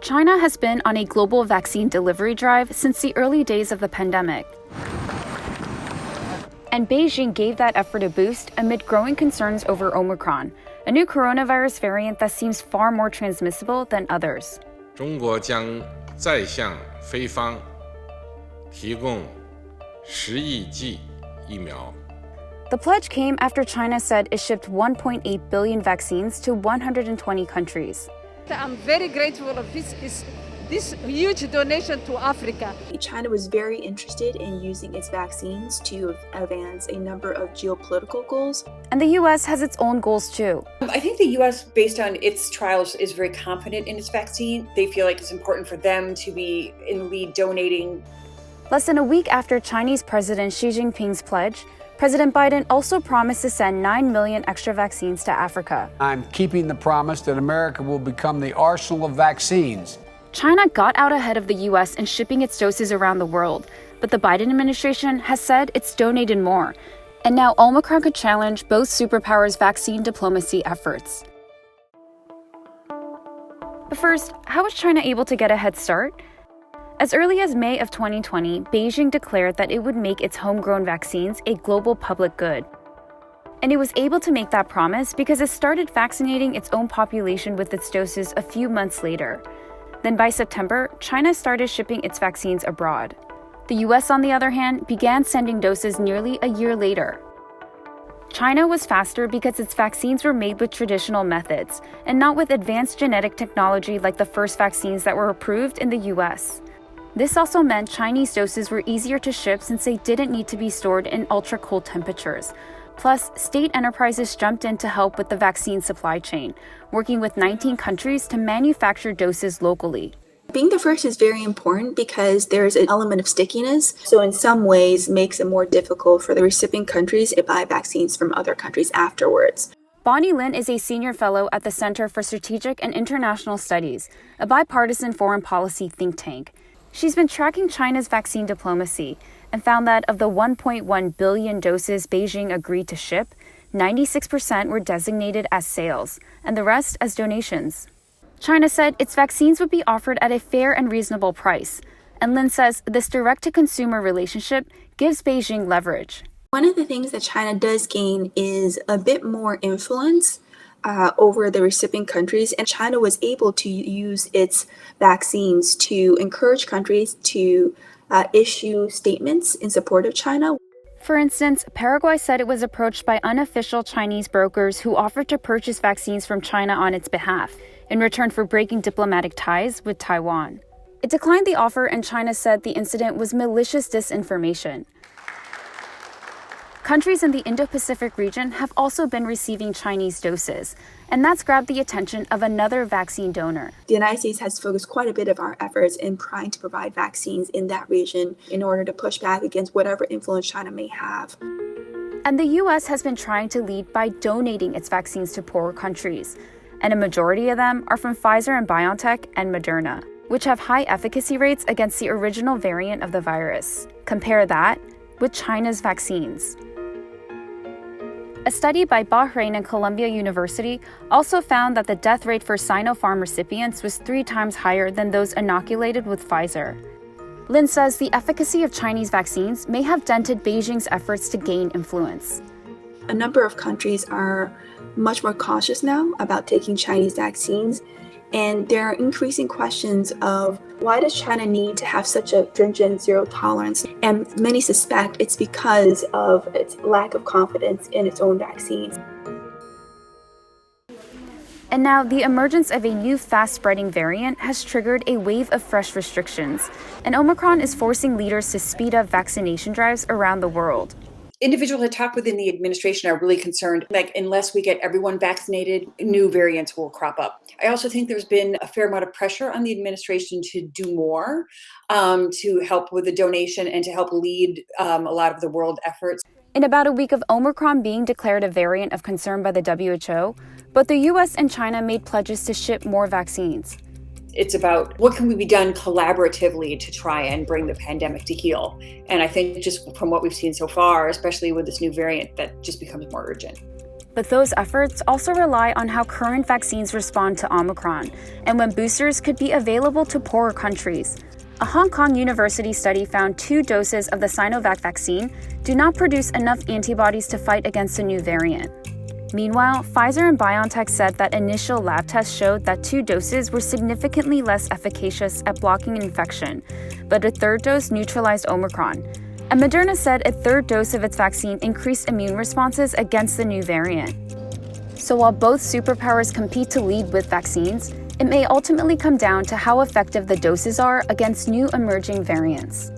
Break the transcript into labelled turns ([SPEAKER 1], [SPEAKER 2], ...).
[SPEAKER 1] China has been on a global vaccine delivery drive since the early days of the pandemic. And Beijing gave that effort a boost amid growing concerns over Omicron, a new coronavirus variant that seems far more transmissible than others.
[SPEAKER 2] 中国将再向非方提供10亿剂疫苗。
[SPEAKER 1] The pledge came after China said it shipped 1.8 billion vaccines to 120 countries.
[SPEAKER 3] I'm very grateful of this huge donation to Africa.
[SPEAKER 4] China was very interested in using its vaccines to advance a number of geopolitical goals.
[SPEAKER 1] And the U.S. has its own goals too.
[SPEAKER 5] I think the U.S., based on its trials, is very confident in its vaccine. They feel like it's important for them to be in the lead donating.
[SPEAKER 1] Less than a week after Chinese President Xi Jinping's pledge, President Biden also promised to send 9 million extra vaccines to Africa.
[SPEAKER 6] I'm keeping the promise that America will become the arsenal of vaccines.
[SPEAKER 1] China got out ahead of the U.S. in shipping its doses around the world, but the Biden administration has said it's donated more. And now Omicron could challenge both superpowers' vaccine diplomacy efforts. But first, how was China able to get a head start? As early as May of 2020, Beijing declared that it would make its homegrown vaccines a global public good. And it was able to make that promise because it started vaccinating its own population with its doses a few months later. Then by September, China started shipping its vaccines abroad. The US, on the other hand, began sending doses nearly a year later. China was faster because its vaccines were made with traditional methods and not with advanced genetic technology like the first vaccines that were approved in the US. This also meant Chinese doses were easier to ship since they didn't need to be stored in ultra-cold temperatures. Plus, state enterprises jumped in to help with the vaccine supply chain, working with 19 countries to manufacture doses locally.
[SPEAKER 4] Being the first is very important because there's an element of stickiness. So in some ways, makes it more difficult for the recipient countries to buy vaccines from other countries afterwards.
[SPEAKER 1] Bonnie Lin is a senior fellow at the Center for Strategic and International Studies, a bipartisan foreign policy think tank. She's been tracking China's vaccine diplomacy and found that of the 1.1 billion doses Beijing agreed to ship, 96% were designated as sales, and the rest as donations. China said its vaccines would be offered at a fair and reasonable price, and Lin says this direct-to-consumer relationship gives Beijing leverage.
[SPEAKER 4] One of the things that China does gain is a bit more influence over the recipient countries, and China was able to use its vaccines to encourage countries to issue statements in support of China.
[SPEAKER 1] For instance, Paraguay said it was approached by unofficial Chinese brokers who offered to purchase vaccines from China on its behalf in return for breaking diplomatic ties with Taiwan. It declined the offer, and China said the incident was malicious disinformation. Countries in the Indo-Pacific region have also been receiving Chinese doses, and that's grabbed the attention of another vaccine donor.
[SPEAKER 4] The United States has focused quite a bit of our efforts in trying to provide vaccines in that region in order to push back against whatever influence China may have.
[SPEAKER 1] And the U.S. has been trying to lead by donating its vaccines to poorer countries, and a majority of them are from Pfizer and BioNTech and Moderna, which have high efficacy rates against the original variant of the virus. Compare that with China's vaccines. A study by Bahrain and Columbia University also found that the death rate for Sinopharm recipients was 3 times higher than those inoculated with Pfizer. Lin says the efficacy of Chinese vaccines may have dented Beijing's efforts to gain influence.
[SPEAKER 4] A number of countries are much more cautious now about taking Chinese vaccines, and there are increasing questions of why does China need to have such a stringent zero tolerance? And many suspect it's because of its lack of confidence in its own vaccines.
[SPEAKER 1] And now the emergence of a new fast-spreading variant has triggered a wave of fresh restrictions, and Omicron is forcing leaders to speed up vaccination drives around the world.
[SPEAKER 5] Individuals I talk within the administration are really concerned, like unless we get everyone vaccinated, new variants will crop up. I also think there's been a fair amount of pressure on the administration to do more, to help with the donation and to help lead a lot of the world efforts.
[SPEAKER 1] In about a week of Omicron being declared a variant of concern by the WHO, both the US and China made pledges to ship more vaccines.
[SPEAKER 5] It's about what can be done collaboratively to try and bring the pandemic to heel. And I think just from what we've seen so far, especially with this new variant, that just becomes more urgent.
[SPEAKER 1] But those efforts also rely on how current vaccines respond to Omicron and when boosters could be available to poorer countries. A Hong Kong University study found 2 doses of the Sinovac vaccine do not produce enough antibodies to fight against a new variant. Meanwhile, Pfizer and BioNTech said that initial lab tests showed that 2 doses were significantly less efficacious at blocking infection, but a 3rd dose neutralized Omicron. And Moderna said a 3rd dose of its vaccine increased immune responses against the new variant. So while both superpowers compete to lead with vaccines, it may ultimately come down to how effective the doses are against new emerging variants.